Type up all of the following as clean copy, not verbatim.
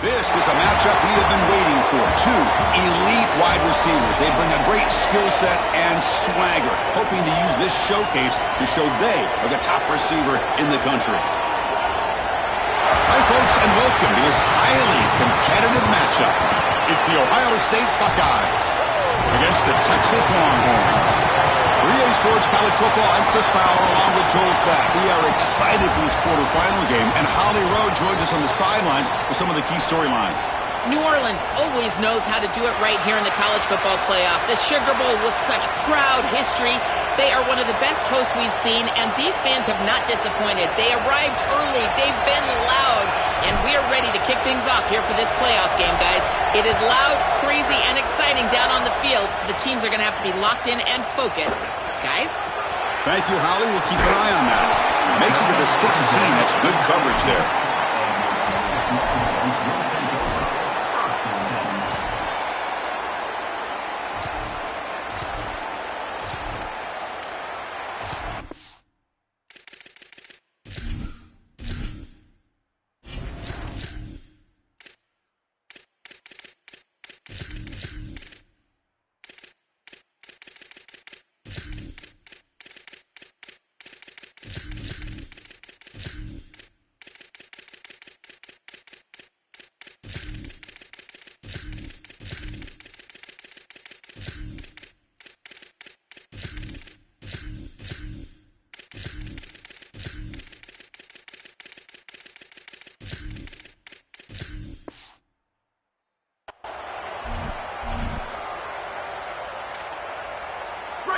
This is a matchup we have been waiting for. Two elite wide receivers. They bring a great skill set and swagger, hoping to use this showcase to show they are the top receiver in the country. Hi, folks, and welcome to this highly competitive matchup. It's the Ohio State Buckeyes against the Texas Longhorns. For EA Sports College Football, I'm Chris Fowler along with Joel Klatt. We are excited for this quarterfinal game, and Holly Rowe joins us on the sidelines with some of the key storylines. New Orleans always knows how to do it right here in the college football playoff. The Sugar Bowl with such proud history. They are one of the best hosts we've seen, and these fans have not disappointed. They arrived early. They've been loud, and we're ready to kick things off here for this playoff game, guys. It is loud, crazy, and exciting down on the field. The teams are going to have to be locked in and focused. Guys? Thank you, Holly. We'll keep an eye on that. Makes it to the 16. That's good coverage there.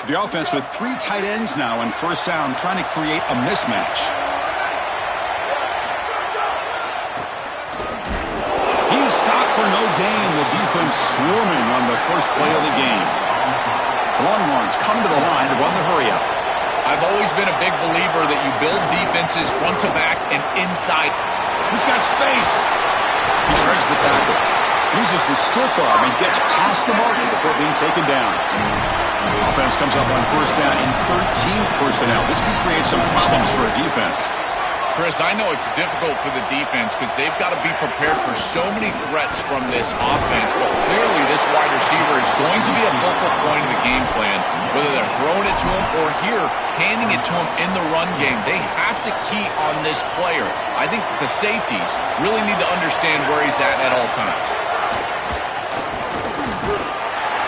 The offense with three tight ends now on first down, trying to create a mismatch. He's stopped for no gain. The defense swarming on the first play of the game. Longhorns come to the line to run the hurry-up. I've always been a big believer that you build defenses front to back and inside. He's got space. He shreds the tackle. Uses the stiff arm and gets past the marker before being taken down. Offense comes up on first down in 13 personnel. This could create some problems for a defense. Chris, I know it's difficult for the defense because they've got to be prepared for so many threats from this offense, but clearly this wide receiver is going to be a focal point of the game plan, whether they're throwing it to him or here, handing it to him in the run game. They have to key on this player. I think the safeties really need to understand where he's at all times.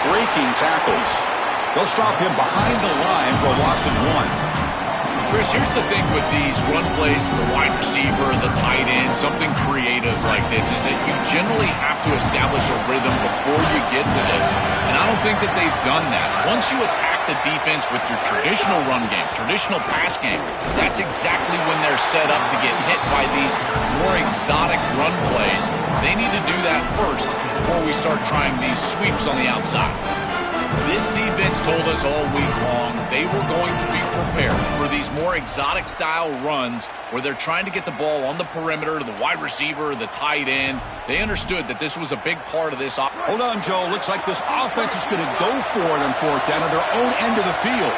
Breaking tackles. They'll stop him behind the line for a loss of one. Chris, here's the thing with these run plays, the wide receiver, the tight end, something creative like this, is that you generally have to establish a rhythm before you get to this. And I don't think that they've done that. Once you attack the defense with your traditional run game, traditional pass game, that's exactly when they're set up to get hit by these more exotic run plays. They need to do that first before we start trying these sweeps on the outside. This defense told us all week long they were going to be prepared for these more exotic style runs where they're trying to get the ball on the perimeter, the wide receiver, the tight end. They understood that this was a big part of this. Hold on, Joe. Looks like this offense is going to go for it on fourth down at their own end of the field.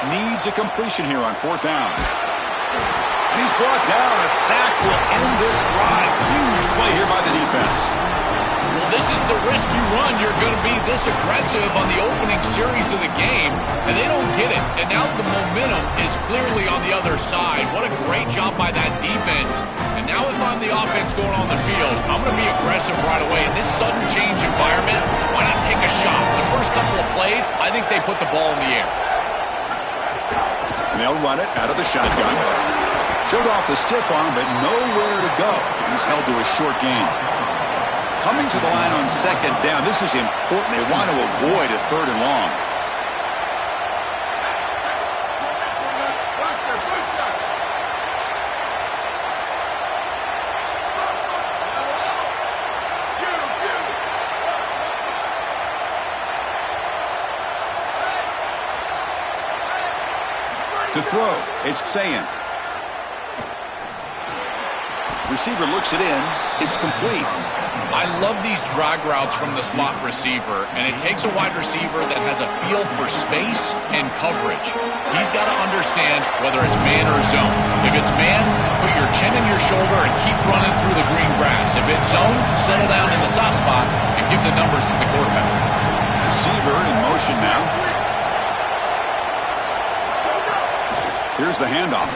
Needs a completion here on fourth down. And he's brought down. A sack will end this drive. Huge play here by the defense. Well, this is the risk you run. You're going to be this aggressive on the opening series of the game, and they don't get it. And now the momentum is clearly on the other side. What a great job by that defense. And now if I'm the offense going on the field, I'm going to be aggressive right away. In this sudden change environment, why not take a shot? The first couple of plays, I think they put the ball in the air. And they'll run it out of the shotgun. Showed off the stiff arm, but nowhere to go. He's held to a short gain. Coming to the line on second down. This is important. They want to avoid a third and long. To throw, it's Sayin. Receiver looks it in. It's complete. I love these drag routes from the slot receiver, and it takes a wide receiver that has a feel for space and coverage. He's got to understand whether it's man or zone. If it's man, put your chin in your shoulder and keep running through the green grass. If it's zone, settle down in the soft spot and give the numbers to the quarterback. Receiver in motion now. Here's the handoff.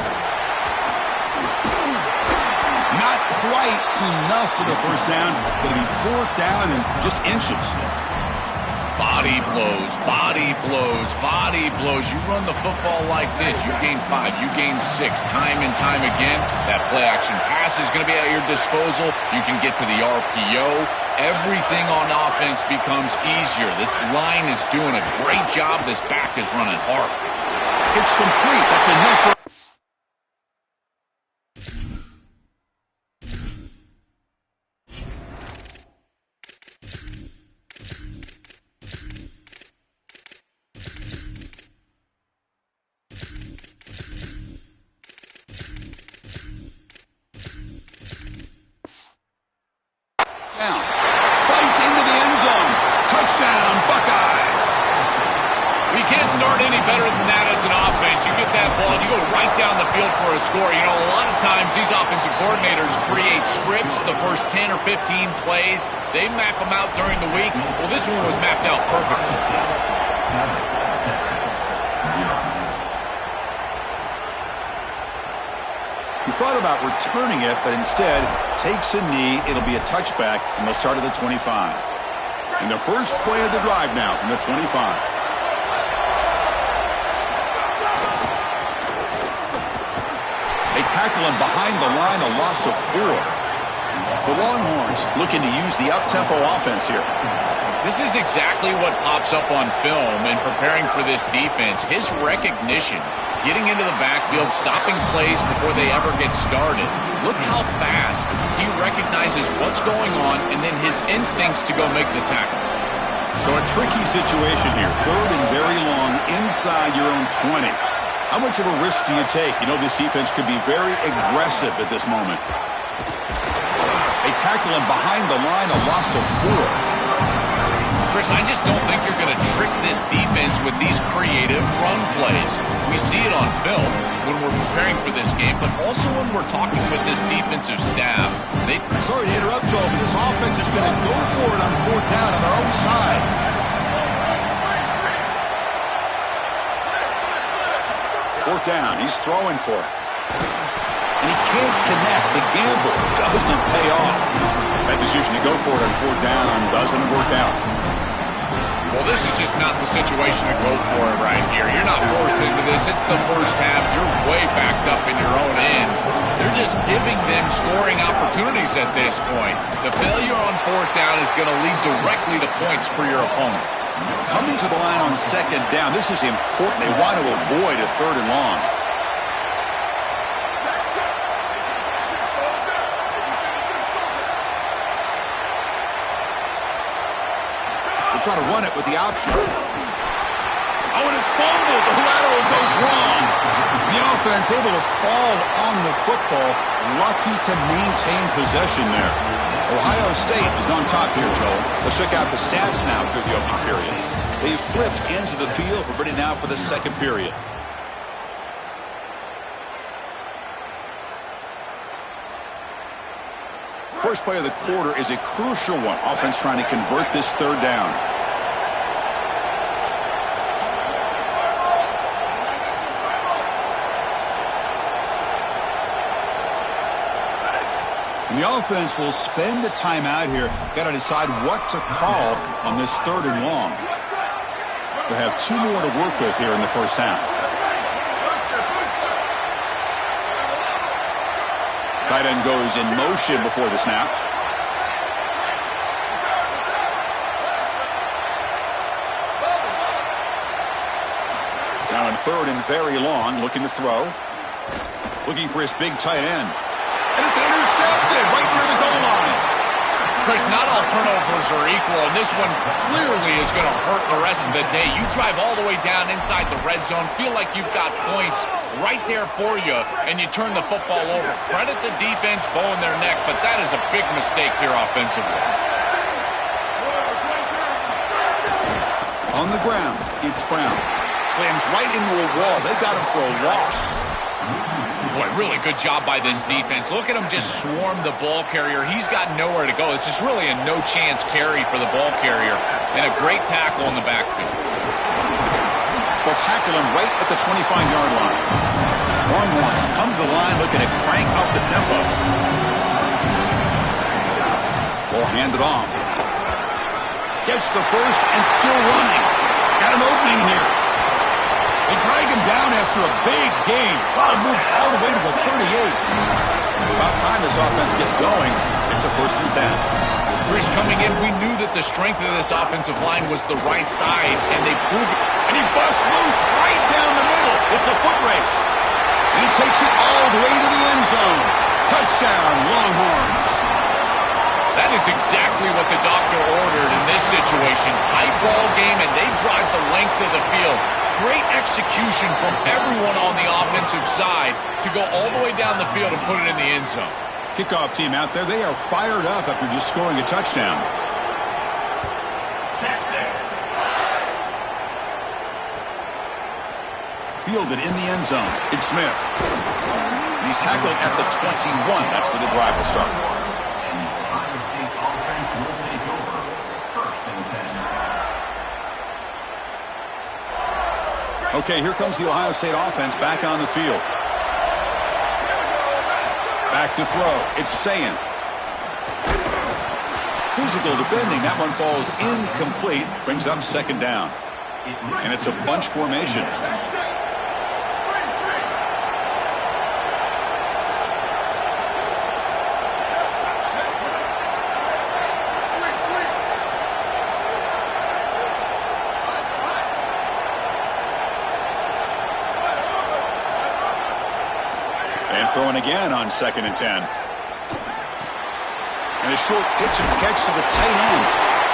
Not quite enough for the first down. Going to be fourth down and just inches. Body blows, body blows, body blows. You run the football like this, you gain 5, you gain 6, time and time again. That play-action pass is going to be at your disposal. You can get to the RPO. Everything on offense becomes easier. This line is doing a great job. This back is running hard. It's complete. That's enough for... Down. Fights into the end zone. Touchdown, Buckeyes. We can't start any better than that as an offense. You get that ball, and you go right down the field for a score. You know, a lot of times these offensive coordinators create scripts, the first 10 or 15 plays. They map them out during the week. Well, this one was mapped out perfectly. He thought about returning it, but instead takes a knee. It'll be a touchback, and they'll start at the 25. And the first play of the drive now from the 25. They tackle him behind the line, a loss of 4. The Longhorns looking to use the up-tempo offense here. This is exactly what pops up on film in preparing for this defense. His recognition, getting into the backfield, stopping plays before they ever get started. Look how fast he recognizes what's going on and then his instincts to go make the tackle. So a tricky situation here. Third and very long inside your own 20. How much of a risk do you take? You know, this defense could be very aggressive at this moment. They tackle him behind the line, a loss of 4. Chris, I just don't think you're going to trick this defense with these creative run plays. We see it on film when we're preparing for this game, but also when we're talking with this defensive staff. Sorry to interrupt, Joe, but this offense is going to go for it on fourth down on their own side. Fourth down, he's throwing for it. And he can't connect. The gamble doesn't pay off. That decision to go for it on fourth down doesn't work out. Well, this is just not the situation to go for it right here. You're not forced into this. It's the first half. You're way backed up in your own end. They're just giving them scoring opportunities at this point. The failure on fourth down is going to lead directly to points for your opponent. Coming to the line on second down, this is important. They want to avoid a third and long. Try to run it with the option. Oh, and it's fumbled. The lateral goes wrong. The offense able to fall on the football. Lucky to maintain possession there. Ohio State is on top here, Joel. Let's check out the stats now through the opening period. They flipped into the field. We're ready now for the second period. First play of the quarter is a crucial one. Offense trying to convert this third down. And the offense will spend the time out here. Got to decide what to call on this third and long. They have 2 more to work with here in the first half. Tight end goes in motion before the snap. Now in third and very long, looking to throw. Looking for his big tight end. And it's intercepted right near the goal line. Chris, not all turnovers are equal, and this one clearly is going to hurt the rest of the day. You drive all the way down inside the red zone, feel like you've got points right there for you, and you turn the football over. Credit the defense, bowing their neck, but that is a big mistake here offensively. On the ground, it's Brown. Slams right into a wall. They've got him for a loss. Boy, really good job by this defense. Look at him just swarm the ball carrier. He's got nowhere to go. It's just really a no-chance carry for the ball carrier, and a great tackle in the backfield. They'll tackle him right at the 25-yard line. Longhorns come to the line looking to crank up the tempo. Ball handed off. Gets the first and still running. Got an opening here. They drag him down after a big gain. Wow, moved all the way to the 38. About time this offense gets going. It's a 1st and 10. Chris, coming in, we knew that the strength of this offensive line was the right side, and they proved it. And he busts loose right down the middle. It's a foot race. And he takes it all the way to the end zone. Touchdown, Longhorns. That is exactly what the doctor ordered in this situation. Tight ball game, and they drive the length of the field. Great execution from everyone on the offensive side to go all the way down the field and put it in the end zone. Kickoff team out there, they are fired up after just scoring a touchdown. Fielded in the end zone. It's Smith. And he's tackled at the 21. That's where the drive will start. Okay, here comes the Ohio State offense back on the field. Back to throw. It's Sayin. Physical defending. That one falls incomplete. Brings up 2nd down. And it's a bunch formation. Throwing again on 2nd and 10. And a short pitch and catch to the tight end.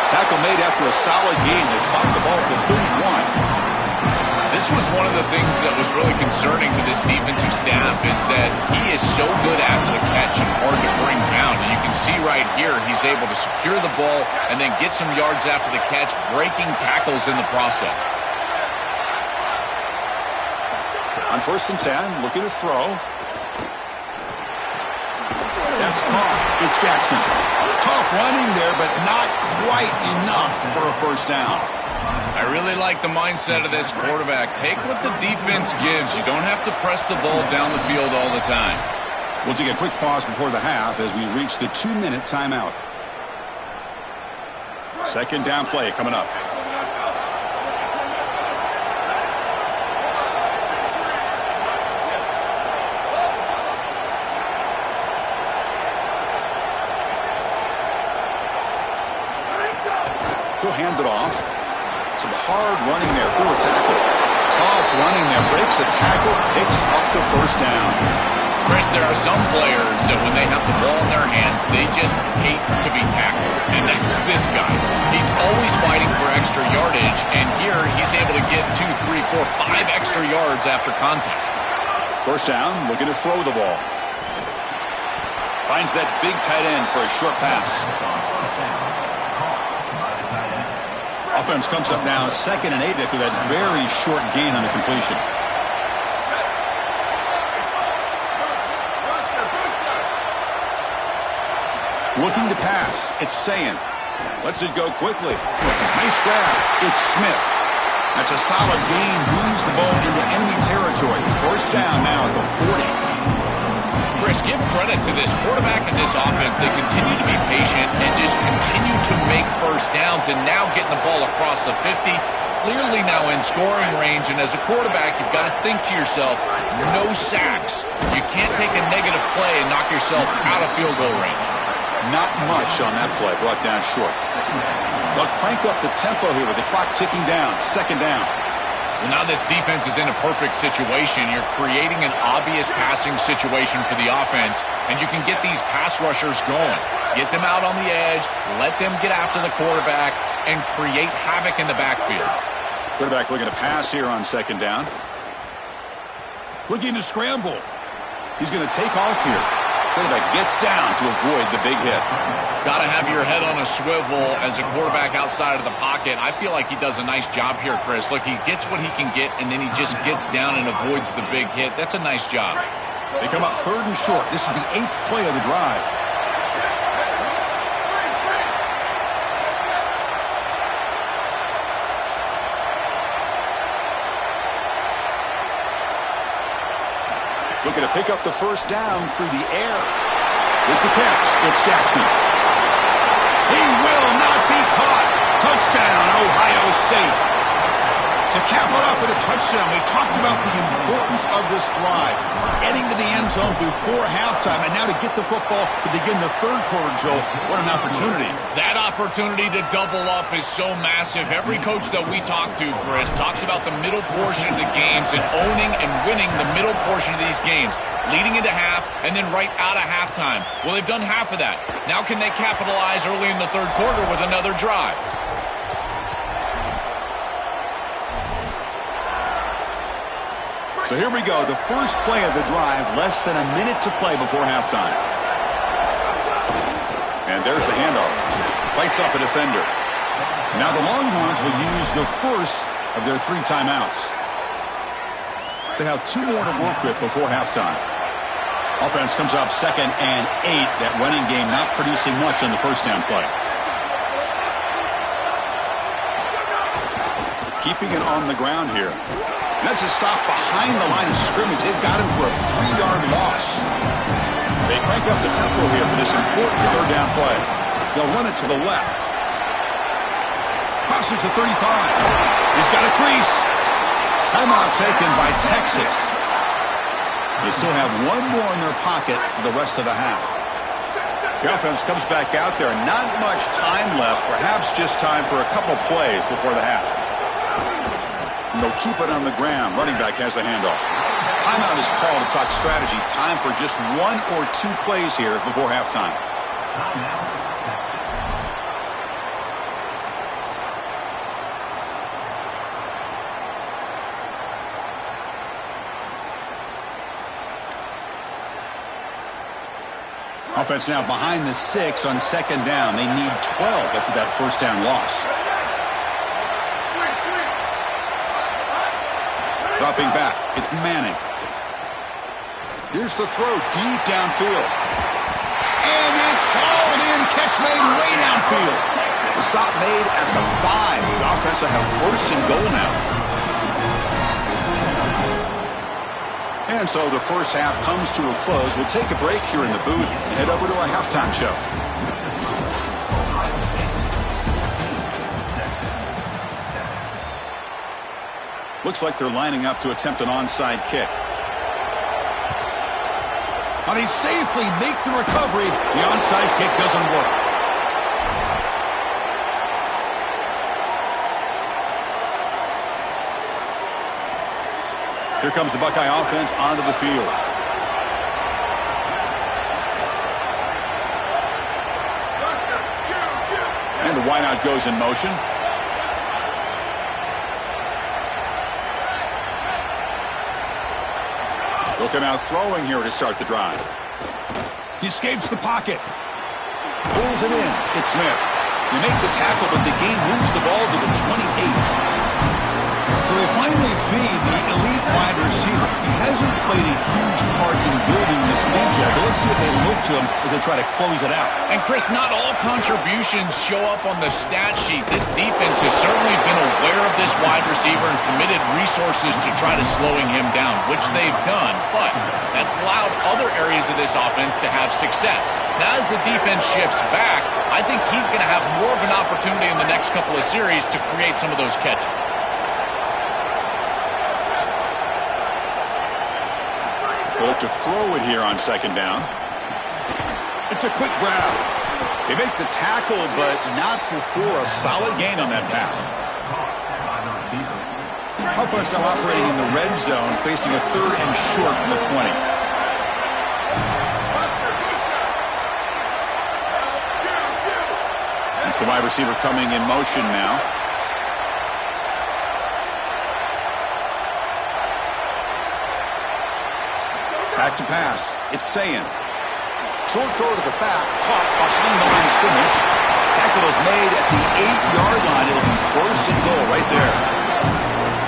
Tackle made after a solid gain. They spotted the ball at the 31. This was one of the things that was really concerning to this defensive staff is that he is so good after the catch and hard to bring down. And you can see right here he's able to secure the ball and then get some yards after the catch, breaking tackles in the process. On 1st and 10, looking to throw. That's caught. It's Jackson. Tough running there, but not quite enough for a 1st down. I really like the mindset of this quarterback. Take what the defense gives. You don't have to press the ball down the field all the time. We'll take a quick pause before the half as we reach the 2-minute timeout. 2nd down play coming up. He'll hand it off. Some hard running there through a tackle. Tough running there. Breaks a tackle. Picks up the 1st down. Chris, there are some players that when they have the ball in their hands, they just hate to be tackled. And that's this guy. He's always fighting for extra yardage. And here he's able to get 2, 3, 4, 5 extra yards after contact. 1st down. Looking to throw the ball. Finds that big tight end for a short pass. Offense comes up now 2nd and 8 after that very short gain on the completion. Looking to pass. It's Sayin. Lets it go quickly. Nice grab. It's Smith. That's a solid gain. Moves the ball into enemy territory. 1st down now at the 40. Chris, give credit to this quarterback and this offense. They continue to be patient and just continue to make 1st downs and now getting the ball across the 50. Clearly now in scoring range, and as a quarterback, you've got to think to yourself, no sacks. You can't take a negative play and knock yourself out of field goal range. Not much on that play, brought down short. They'll crank up the tempo here with the clock ticking down. 2nd down. Well, now this defense is in a perfect situation. You're creating an obvious passing situation for the offense, and you can get these pass rushers going. Get them out on the edge, let them get after the quarterback, and create havoc in the backfield. Quarterback looking to pass here on 2nd down. Looking to scramble. He's going to take off here. Quarterback gets down to avoid the big hit. Got to have your head on a swivel as a quarterback outside of the pocket. I feel like he does a nice job here, Chris. Look, he gets what he can get, and then he just gets down and avoids the big hit. That's a nice job. They come up 3rd and short. This is the 8th play of the drive. Looking to pick up the first down through the air. With the catch, it's Jackson. He will not be caught. Touchdown, Ohio State. To cap it off with a touchdown, we talked about the importance of this drive. Getting to the end zone before halftime, and now to get the football to begin the 3rd quarter, Joel. What an opportunity. That opportunity to double up is so massive. Every coach that we talk to, Chris, talks about the middle portion of the games and owning and winning the middle portion of these games, leading into half and then right out of halftime. Well, they've done half of that. Now can they capitalize early in the 3rd quarter with another drive? So here we go, the first play of the drive, less than a minute to play before halftime. And there's the handoff. Fights off a defender. Now the Longhorns will use the first of their 3 timeouts. They have 2 more to work with before halftime. Offense comes up 2nd and 8. That running game not producing much on the first down play. Keeping it on the ground here. That's a stop behind the line of scrimmage. They've got him for a 3-yard loss. They crank up the tempo here for this important 3rd down play. They'll run it to the left. Crosses the 35. He's got a crease. Timeout taken by Texas. They still have 1 more in their pocket for the rest of the half. The offense comes back out there. Not much time left. Perhaps just time for a couple plays before the half. And they'll keep it on the ground. Running back has the handoff. Timeout is called to talk strategy. Time for just 1 or 2 plays here before halftime. Offense now behind the 6 on 2nd down. They need 12 after that first down loss. Dropping back, it's Manning. Here's the throw deep downfield. And it's hauled in, catch made way downfield. The stop made at the 5. The offense will have 1st and goal now. And so the first half comes to a close. We'll take a break here in the booth and head over to our halftime show. Looks like they're lining up to attempt an onside kick. Now they safely make the recovery. The onside kick doesn't work. Here comes the Buckeye offense onto the field. And the wideout goes in motion. Looking out throwing here to start the drive. He escapes the pocket. Pulls it in. It's Smith. They make the tackle, but the game moves the ball to the 28. So they finally feed the elite wide receiver. He hasn't played a huge part in building this lead yet, but let's see if they look to him as they try to close it out. And Chris, not all contributions show up on the stat sheet. This defense has certainly been aware of this wide receiver and committed resources to try to slowing him down, which they've done, but that's allowed other areas of this offense to have success. Now as the defense shifts back, I think he's going to have more of an opportunity in the next couple of series to create some of those catches. They look to throw it here on 2nd down. It's a quick grab. They make the tackle, but not before a solid gain on that pass. Offense now operating in the red zone, facing a 3rd and short from the 20. That's the wide receiver coming in motion now. Back to pass. It's Sayin. Short throw to the back, caught behind the line of scrimmage. Tackle is made at the 8-yard line. It'll be 1st and goal right there.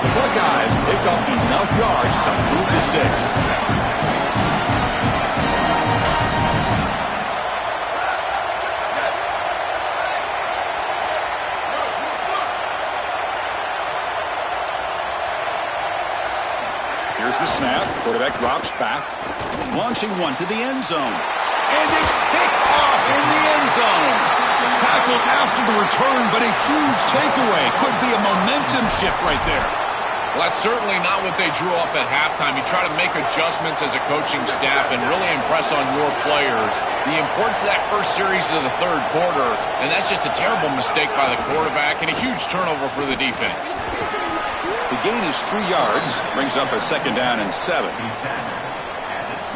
The Buckeyes pick up enough yards to move the sticks. steps back, launching one to the end zone. And it's picked off in the end zone. Tackled after the return, but a huge takeaway. Could be a momentum shift right there. Well, that's certainly not what they drew up at halftime. You try to make adjustments as a coaching staff and really impress on your players. The importance of that first series of the third quarter, and that's just a terrible mistake by the quarterback and a huge turnover for the defense. The gain is 3 yards, brings up a 2nd down and 7.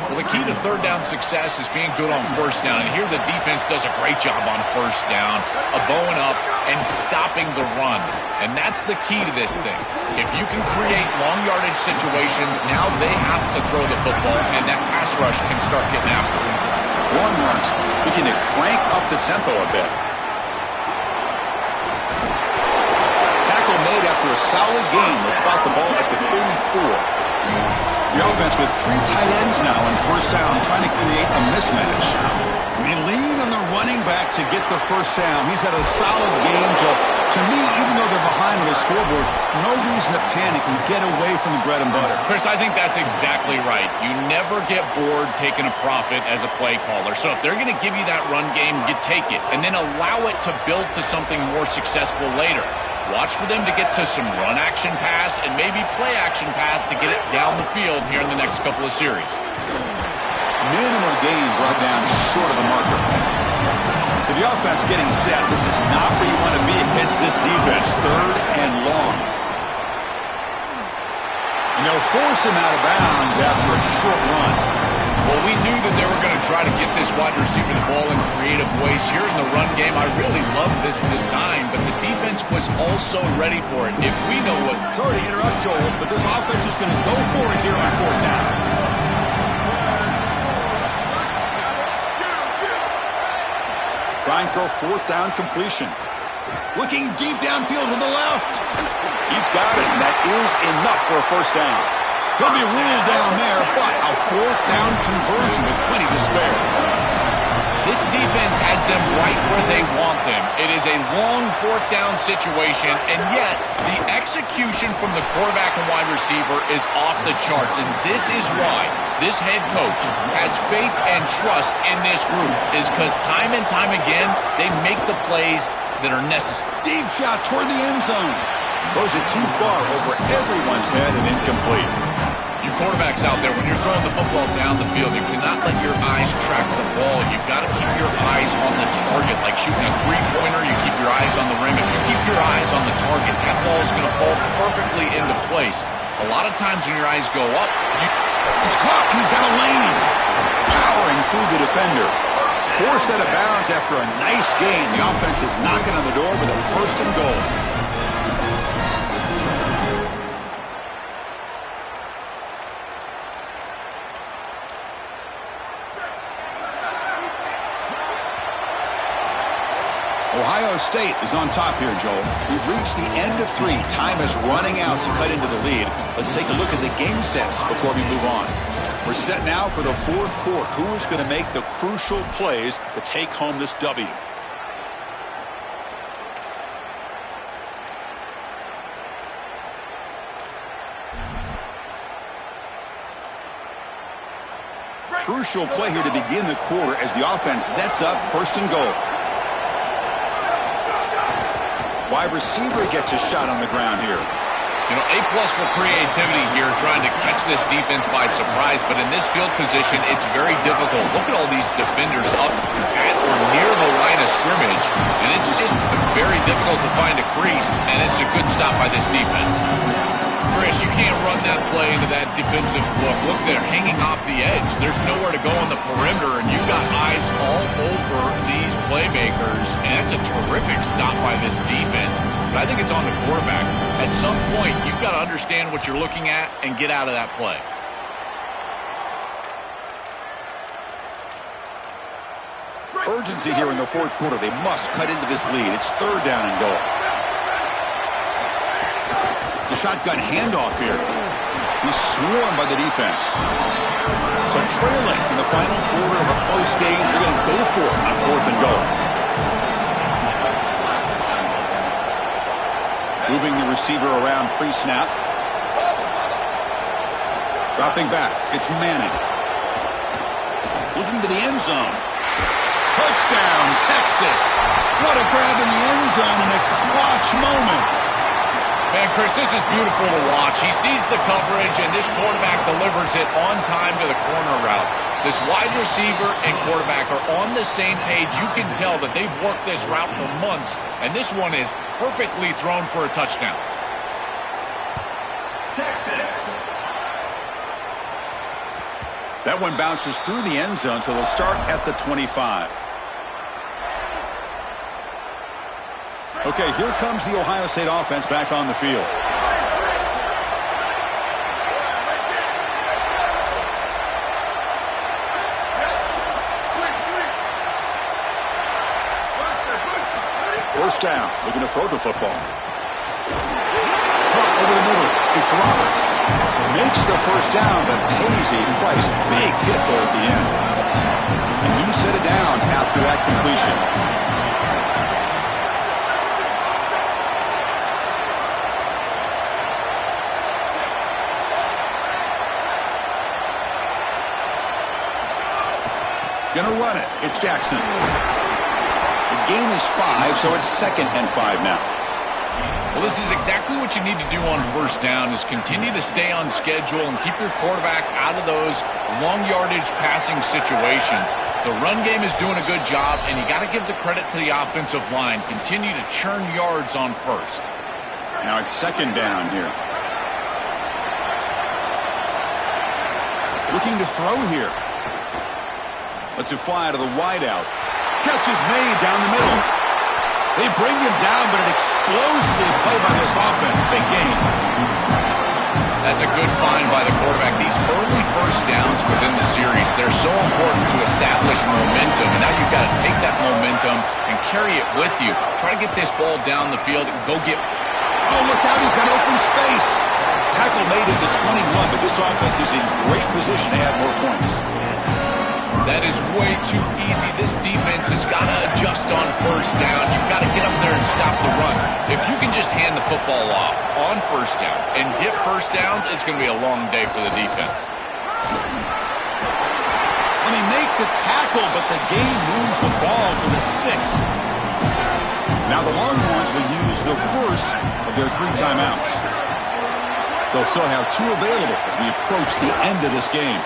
Well, the key to third down success is being good on first down, and here the defense does a great job on first down, bowing up and stopping the run. And that's the key to this thing. If you can create long yardage situations, now they have to throw the football, and that pass rush can start getting after them. Longhorns begin to crank up the tempo a bit. Tackle made after a solid gain. They'll spot the ball at the 34. The offense with 3 tight ends now on first down, trying to create a mismatch. They lean on the running back to get the first down. He's had a solid game, Joe. To me, even though they're behind on the scoreboard, no reason to panic and get away from the bread and butter. Chris, I think that's exactly right. You never get bored taking a profit as a play caller. So if they're going to give you that run game, you take it. And then allow it to build to something more successful later. Watch for them to get to some run action pass and maybe play action pass to get it down the field here in the next couple of series. Minimal gain brought down short of the marker. So the offense getting set. This is not where you want to be against this defense. 3rd and long. And they'll force him out of bounds after a short run. Well, we knew that they were going to try to get this wide receiver the ball in creative ways here in the run game. I really love this design, but the defense was also ready for it. If we know what... Sorry to interrupt, Joel, but this offense is going to go for it here on 4th down. Trying for a 4th down completion. Looking deep downfield to the left. He's got it, and that is enough for a first down. He'll be ruled down there, but a 4th down conversion with plenty to spare. This defense has them right where they want them. It is a long 4th down situation, and yet the execution from the quarterback and wide receiver is off the charts, and this is why this head coach has faith and trust in this group, is because time and time again, they make the plays that are necessary. Deep shot toward the end zone. Throws it too far over everyone's head and incomplete. You quarterbacks out there, when you're throwing the football down the field, you cannot let your eyes track the ball. You've got to keep your eyes on the target. Like shooting a three-pointer, you keep your eyes on the rim. If you keep your eyes on the target, that ball is going to fall perfectly into place. A lot of times when your eyes go up, it's caught, and he's got a lane. Powering through the defender. Forced out of bounds after a nice gain. The offense is knocking on the door with a 1st and goal. Ohio State is on top here, Joel. We've reached the end of 3. Time is running out to cut into the lead. Let's take a look at the game sets before we move on. We're set now for the 4th quarter. Who is going to make the crucial plays to take home this W? Crucial play here to begin the quarter as the offense sets up 1st and goal. Wide receiver gets a shot on the ground here. You know, A+ for creativity here, trying to catch this defense by surprise, but in this field position, it's very difficult. Look at all these defenders up at or near the line of scrimmage, and it's just very difficult to find a crease, and it's a good stop by this defense. Chris, you can't run that play into that defensive look. Look, they're hanging off the edge. There's nowhere to go on the perimeter, and you've got eyes all over these playmakers, and that's a terrific stop by this defense. But I think it's on the quarterback. At some point, you've got to understand what you're looking at and get out of that play. Urgency here in the 4th quarter. They must cut into this lead. It's 3rd down and goal. The shotgun handoff here. He's swarmed by the defense. So trailing in the final quarter of a close game, they're going to go for it on 4th and goal. Moving the receiver around pre-snap. Dropping back, it's Manning. Looking to the end zone. Touchdown, Texas. What a grab in the end zone in a clutch moment. Man, Chris, this is beautiful to watch. He sees the coverage, and this quarterback delivers it on time to the corner route. This wide receiver and quarterback are on the same page. You can tell that they've worked this route for months, and this one is perfectly thrown for a touchdown. Texas. That one bounces through the end zone, so they'll start at the 25. Okay, here comes the Ohio State offense back on the field. First down, looking to throw the football. Caught over the middle, it's Roberts. Makes the first down, but pays a price. Big hit there at the end. And you set it down after that completion. Gonna run it. It's Jackson. The gain is 5, so it's 2nd and 5 now. Well, this is exactly what you need to do on first down is continue to stay on schedule and keep your quarterback out of those long yardage passing situations. The run game is doing a good job, and you got to give the credit to the offensive line. Continue to churn yards on first. Now it's 2nd down here. Looking to throw here. Lets it fly to the wideout. Catch is made down the middle. They bring him down, but an explosive play by this offense. Big game. That's a good find by the quarterback. These early first downs within the series, they're so important to establish momentum. And now you've got to take that momentum and carry it with you. Try to get this ball down the field and go get... Oh, look out. He's got open space. Tackle made at the 21, but this offense is in great position to add more points. That is way too easy. This defense has got to adjust on first down. You've got to get up there and stop the run. If you can just hand the football off on first down and get first downs, it's going to be a long day for the defense. And they make the tackle, but the game moves the ball to the 6. Now the Longhorns will use the first of their 3 timeouts. They'll still have 2 available as we approach the end of this game.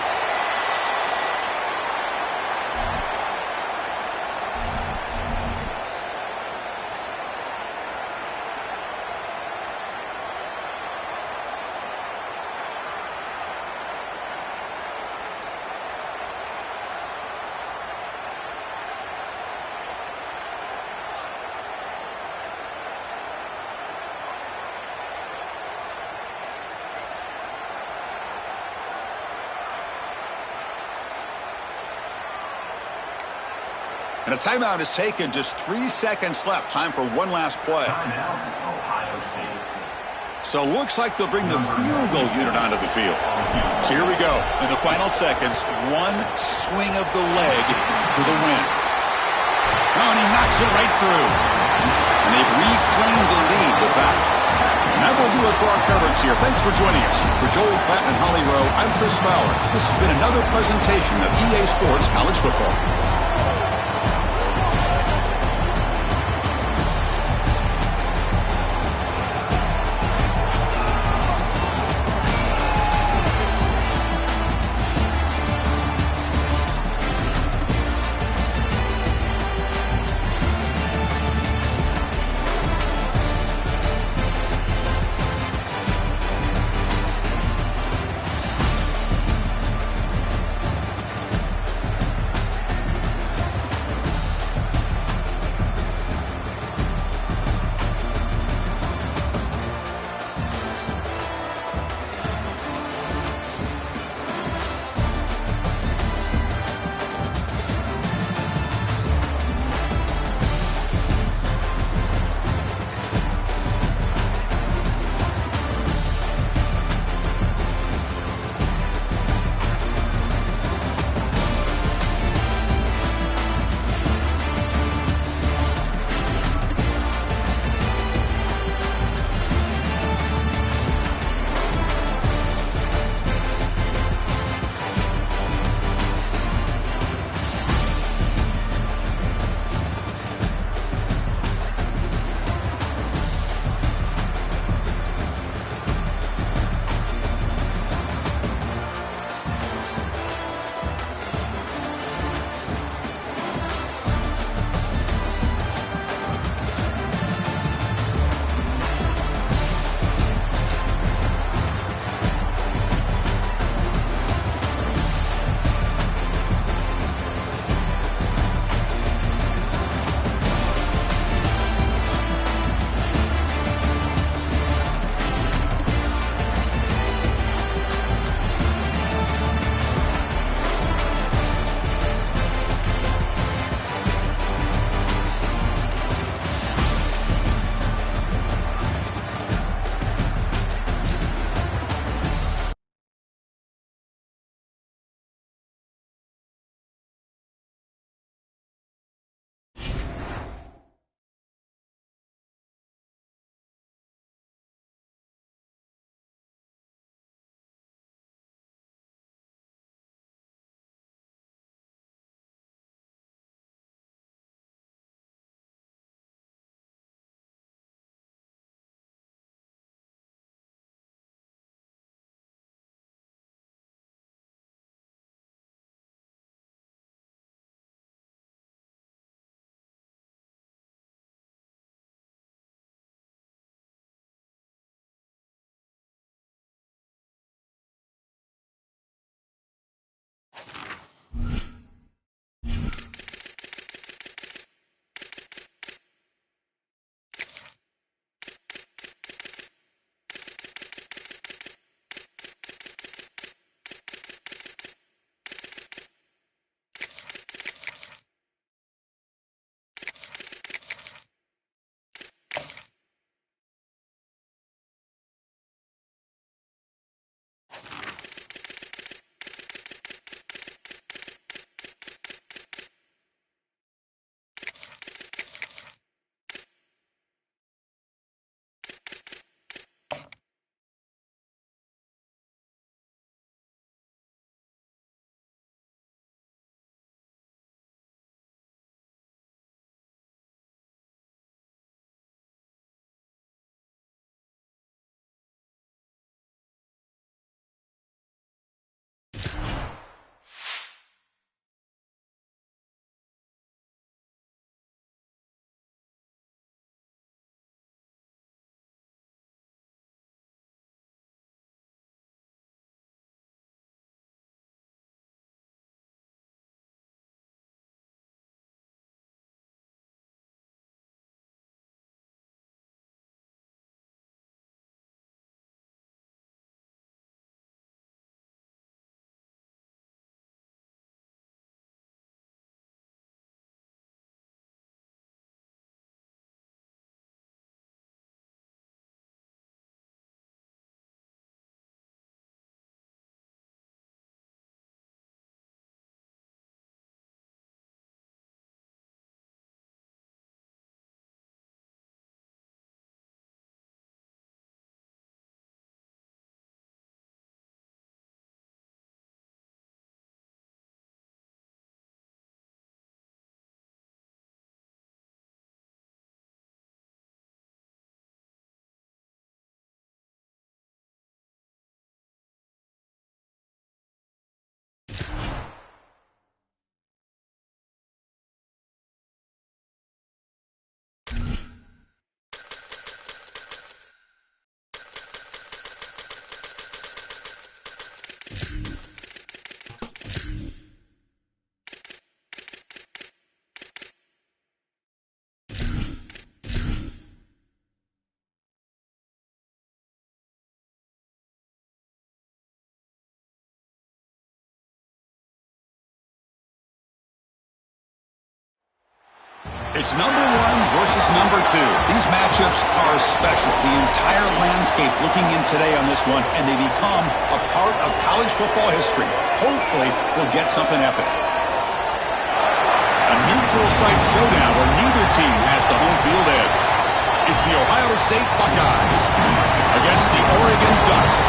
And a timeout is taken. Just 3 seconds left. Time for one last play. So looks like they'll bring the field goal unit onto the field. So here we go. In the final seconds, one swing of the leg for the win. Oh, and he knocks it right through. And they've reclaimed the lead with that. And that will do it for our coverage here. Thanks for joining us. For Joel Klatt and Holly Rowe, I'm Chris Fowler. This has been another presentation of EA Sports College Football. It's number 1 versus number 2. These matchups are special. The entire landscape looking in today on this one, and they become a part of college football history. Hopefully, we'll get something epic. A neutral site showdown where neither team has the home field edge. It's the Ohio State Buckeyes against the Oregon Ducks.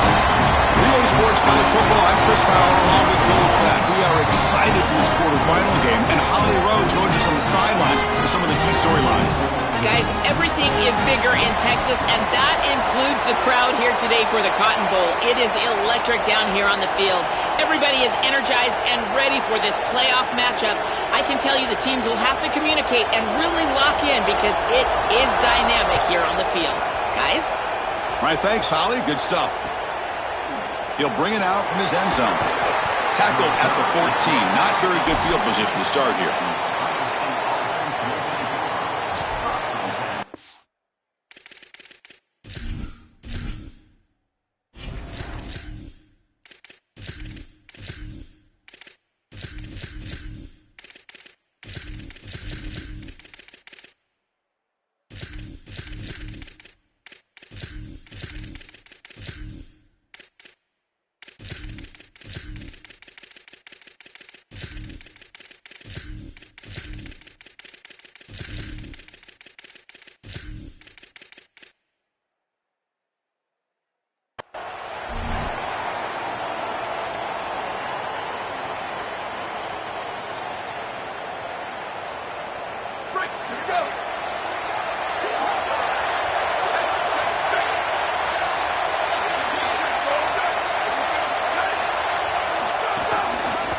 Relay Sports College Football, I'm Chris Fowler along with Joel Klatt. We are excited for this quarterfinal game, and Holly Rowe joins us on the sidelines for some of the key storylines. Guys, everything is bigger in Texas, and that includes the crowd here today for the Cotton Bowl. It is electric down here on the field. Everybody is energized and ready for this playoff matchup. I can tell you the teams will have to communicate and really lock in because it is dynamic here on the field. Guys? All right, thanks, Holly. Good stuff. He'll bring it out from his end zone. Tackled at the 14. Not very good field position to start here.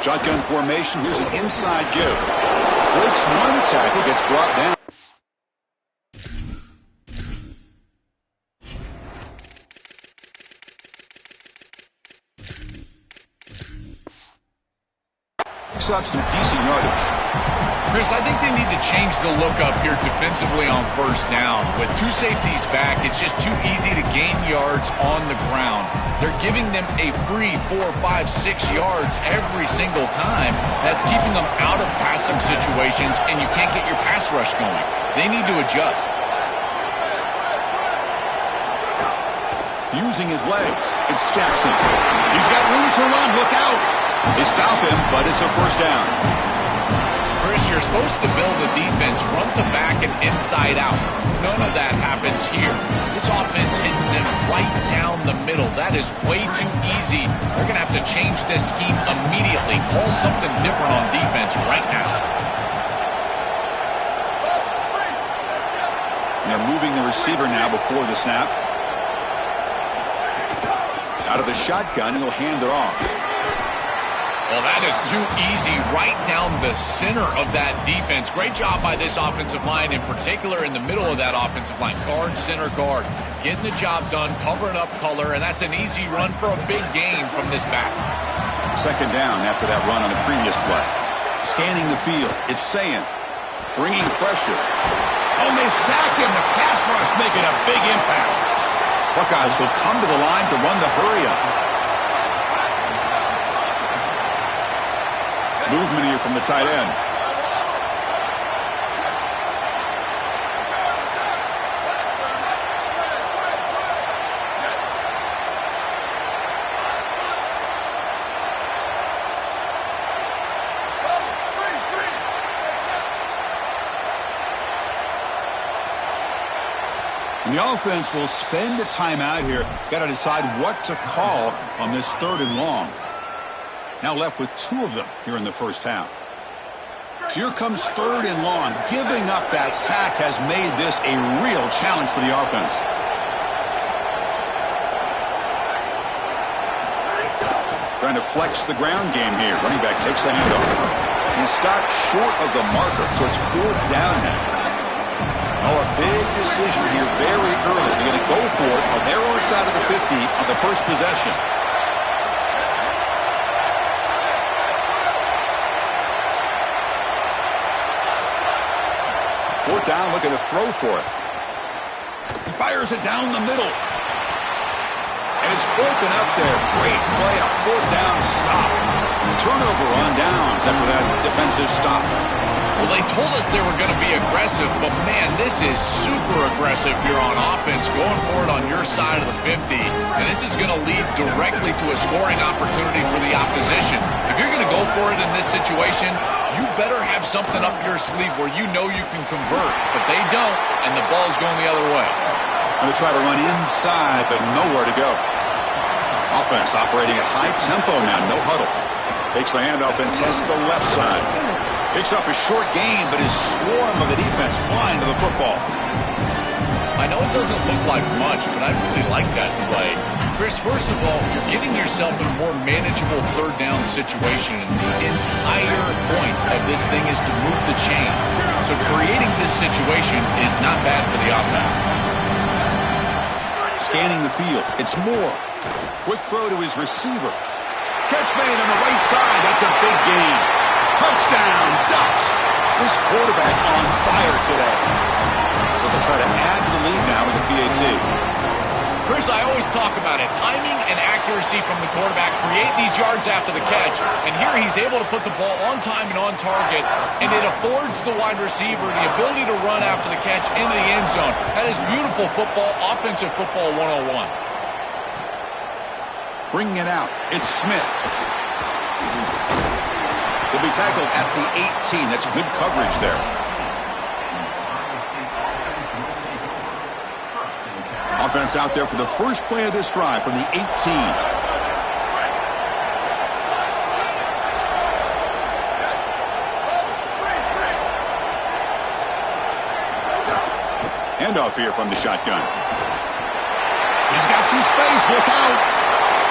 Shotgun formation. Here's an inside give. Breaks one tackle, gets brought down. Picks up some decent yardage. Chris, I think they need to change the look up here defensively on first down. With 2 safeties back, it's just too easy to gain yards on the ground. They're giving them a free 4, 5, 6 yards every single time. That's keeping them out of pass-up situations, and you can't get your pass rush going. They need to adjust. Using his legs, it's Jackson. He's got room to run. Look out. They stop him, but it's a first down. Chris, you're supposed to build a defense front to back and inside out. None of that happens here. This offense hits them right down the middle. That is way too easy. They're going to have to change this scheme immediately. Call something different on defense right now. And they're moving the receiver now before the snap. Out of the shotgun, he'll hand it off. Well, that is too easy right down the center of that defense. Great job by this offensive line, in particular in the middle of that offensive line. Guard, center, guard. Getting the job done, covering up color, and that's an easy run for a big gain from this back. Second down after that run on the previous play. Scanning the field, it's Sayin. Bringing pressure. Oh, they sack him. The pass rush making a big impact. Buckeyes will come to the line to run the hurry-up. Movement here from the tight end. And the offense will spend the time out here. Got to decide what to call on this 3rd and long. Now left with 2 of them here in the first half. So here comes 3rd and long. Giving up that sack has made this a real challenge for the offense. Trying to flex the ground game here. Running back takes the handoff. He's stopped short of the marker, so it's 4th down now. Oh, a big decision here very early. They're going to go for it on their own side of the 50 on the first possession. Fourth down, looking to throw for it. He fires it down the middle. And it's broken up there. Great play, a 4th down stop. Turnover on downs after that defensive stop. Well, they told us they were going to be aggressive, but, man, this is super aggressive here on offense, going for it on your side of the 50. And this is going to lead directly to a scoring opportunity for the opposition. If you're going to go for it in this situation, you better have something up your sleeve where you know you can convert. But they don't, and the ball's going the other way. And they try to run inside, but nowhere to go. Offense operating at high tempo now, no huddle. Takes the handoff and tests the left side. Picks up a short gain, but his swarm of the defense flying to the football. I know it doesn't look like much, but I really like that play. Chris, first of all, you're getting yourself in a more manageable third down situation. The entire point of this thing is to move the chains. So creating this situation is not bad for the offense. Scanning the field. It's Moore. Quick throw to his receiver. Catch made on the right side. That's a big gain. Touchdown, Ducks. This quarterback on fire today. They'll try to add to the lead now with the PAT. Chris, I always talk about it. Timing and accuracy from the quarterback create these yards after the catch. And here he's able to put the ball on time and on target. And it affords the wide receiver the ability to run after the catch into the end zone. That is beautiful football, offensive football 101. Bringing it out. It's Smith. Will be tackled at the 18. That's good coverage there. Offense out there for the first play of this drive from the 18. Handoff here from the shotgun. He's got some space. Look out.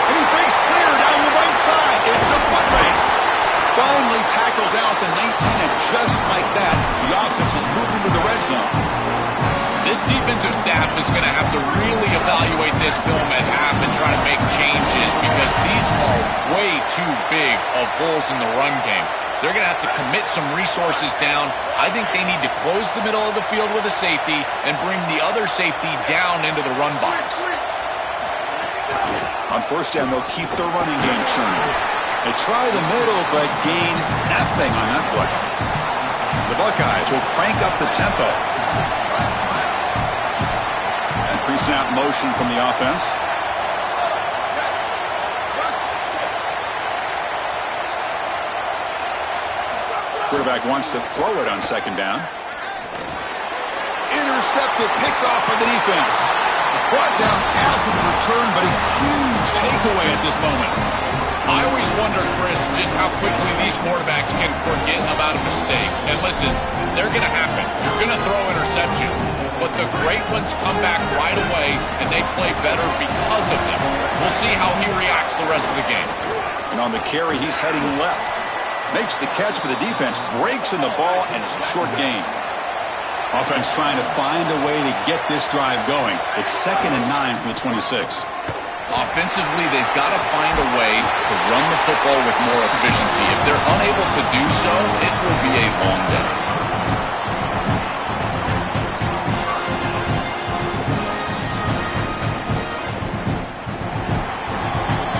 And he breaks clear down the right side. It's a foot race. Finally tackled down at the 19, and just like that, the offense has moved into the red zone. This defensive staff is going to have to really evaluate this film at half and try to make changes because these are way too big of holes in the run game. They're going to have to commit some resources down. I think they need to close the middle of the field with a safety and bring the other safety down into the run box. On first down, they'll keep the running game churning. They try the middle, but gain nothing on that play. The Buckeyes will crank up the tempo. And pre-snap motion from the offense. Quarterback wants to throw it on second down. Intercepted, picked off by the defense. Brought down after the return, but a huge takeaway at this moment. I always wonder, Chris, just how quickly these quarterbacks can forget about a mistake. And listen, they're going to happen. You're going to throw interceptions. But the great ones come back right away, and they play better because of them. We'll see how he reacts the rest of the game. And on the carry, he's heading left. Makes the catch, but the defense breaks in the ball, and it's a short gain. Offense trying to find a way to get this drive going. It's 2nd and 9 from the 26. Offensively, they've got to find a way to run the football with more efficiency. If they're unable to do so, it will be a long day.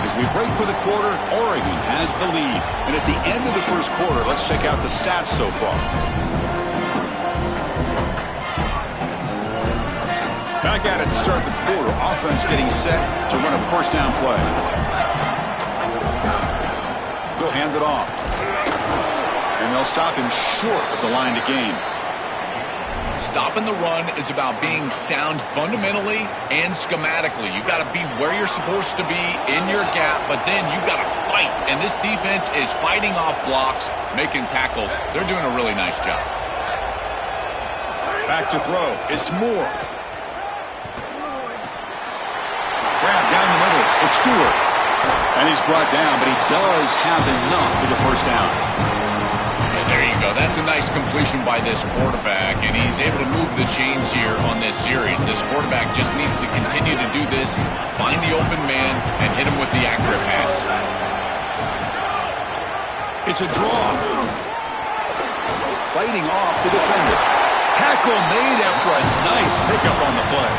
As we break for the quarter, Oregon has the lead. And at the end of the first quarter, let's check out the stats so far. Back at it to start the quarter. Offense getting set to run a first down play. They'll hand it off. And they'll stop him short of the line to gain. Stopping the run is about being sound fundamentally and schematically. You've got to be where you're supposed to be in your gap, but then you've got to fight. And this defense is fighting off blocks, making tackles. They're doing a really nice job. Back to throw. It's Moore. Grab down the middle. It's Stewart. And he's brought down, but he does have enough for the first down. And there you go. That's a nice completion by this quarterback, and he's able to move the chains here on this series. This quarterback just needs to continue to do this, find the open man, and hit him with the accurate pass. It's a draw. Fighting off the defender. Tackle made after a nice pickup on the play.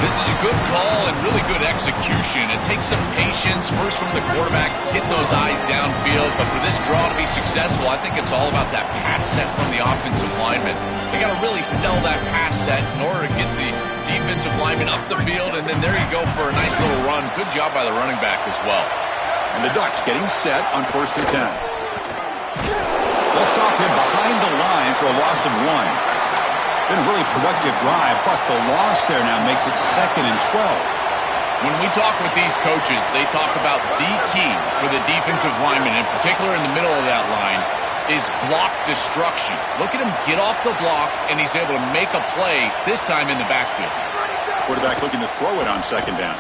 This is a good call and really good execution. It takes some patience, first from the quarterback, getting those eyes downfield. But for this draw to be successful, I think it's all about that pass set from the offensive lineman. They got to really sell that pass set in order to get the defensive lineman up the field. And then there you go for a nice little run. Good job by the running back as well. And the Ducks getting set on 1st and 10. They'll stop him behind the line for a loss of 1. Been a really productive drive, but the loss there now makes it 2nd and 12. When we talk with these coaches, they talk about the key for the defensive lineman, in particular in the middle of that line, is block destruction. Look at him get off the block, and he's able to make a play, this time in the backfield. Quarterback looking to throw it on 2nd down.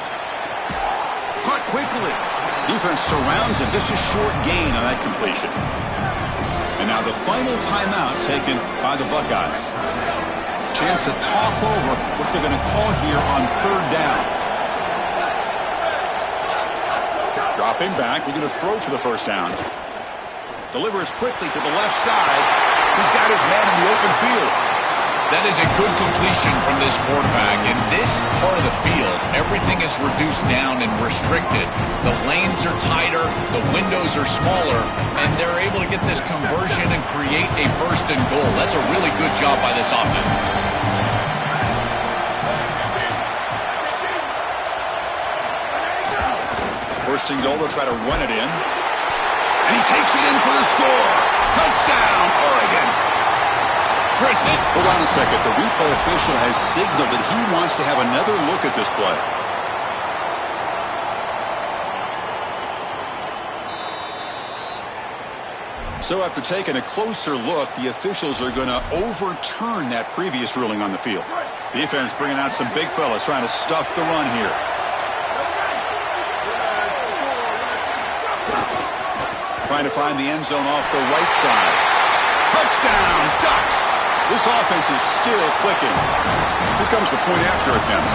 Caught quickly. Defense surrounds him. Just a short gain on that completion. And now the final timeout taken by the Buckeyes. Chance to talk over what they're going to call here on 3rd down. Dropping back, looking to throw for the 1st down. Delivers quickly to the left side. He's got his man in the open field. That is a good completion from this quarterback. In this part of the field, everything is reduced down and restricted. The lanes are tighter, the windows are smaller, and they're able to get this conversion and create a 1st and goal. That's a really good job by this offense. 1st and goal, they'll try to run it in. And he takes it in for the score. Touchdown, Oregon. Chris, hold on a second. The replay official has signaled that he wants to have another look at this play. So after taking a closer look, the officials are going to overturn that previous ruling on the field. Defense bringing out some big fellas trying to stuff the run here. Trying to find the end zone off the right side. Touchdown, Ducks! This offense is still clicking. Here comes the point after attempt.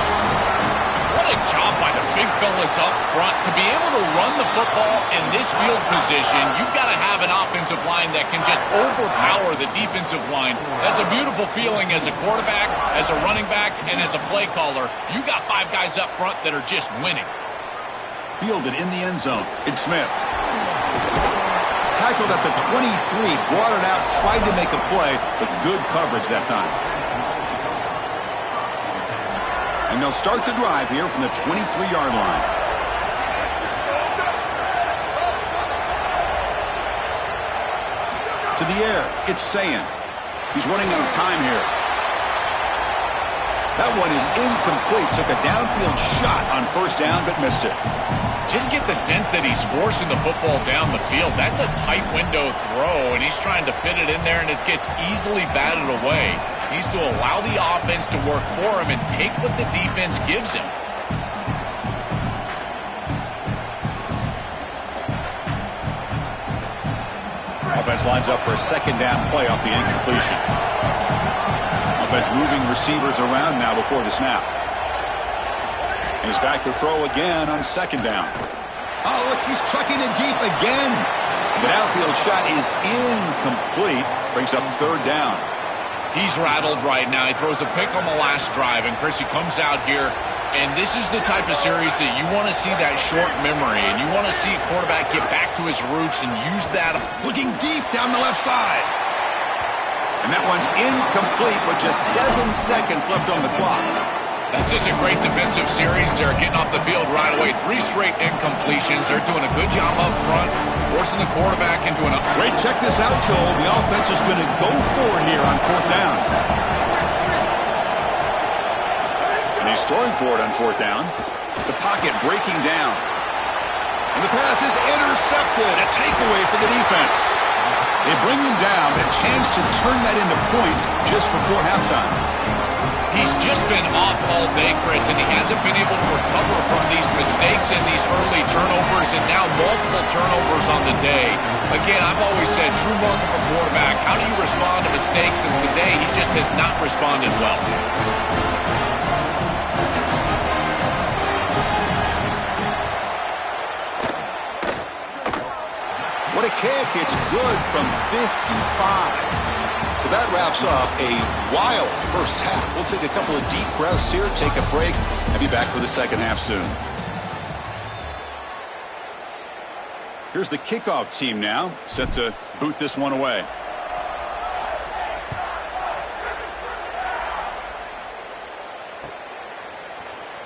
What a job by the big fellas up front. To be able to run the football in this field position, you've got to have an offensive line that can just overpower the defensive line. That's a beautiful feeling as a quarterback, as a running back, and as a play caller. You got 5 guys up front that are just winning. Fielded in the end zone. It's Smith. Tackled at the 23, brought it out, tried to make a play, but good coverage that time. And they'll start the drive here from the 23-yard line. To the air, it's Sayin. He's running out of time here. That one is incomplete. Took a downfield shot on 1st down, but missed it. Just get the sense that he's forcing the football down the field. That's a tight window throw, and he's trying to fit it in there, and it gets easily batted away. He needs to allow the offense to work for him and take what the defense gives him. Offense lines up for a 2nd down play off the incompletion. Offense moving receivers around now before the snap. He's back to throw again on 2nd down. Oh, look, he's trucking it deep again. The downfield shot is incomplete. Brings up 3rd down. He's rattled right now. He throws a pick on the last drive, and Chris, he comes out here, and this is the type of series that you want to see that short memory, and you want to see a quarterback get back to his roots and use that. Looking deep down the left side. And that one's incomplete with just 7 seconds left on the clock. That's just a great defensive series. They're getting off the field right away. 3 straight incompletions. They're doing a good job up front, forcing the quarterback into an... Great, check this out, Joel. The offense is going to go for it here on 4th down. And he's throwing for it on 4th down. The pocket breaking down. And the pass is intercepted. A takeaway for the defense. They bring him down, a chance to turn that into points just before halftime. He's just been off all day, Chris, and he hasn't been able to recover from these mistakes and these early turnovers, and now multiple turnovers on the day. Again, I've always said, true mark of a quarterback, how do you respond to mistakes? And today, he just has not responded well. What a kick. It's good from 55. So that wraps up a wild first half. We'll take a couple of deep breaths here, take a break, and be back for the second half soon. Here's the kickoff team now, set to boot this one away.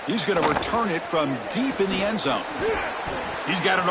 He's going to return it from deep in the end zone. He's got it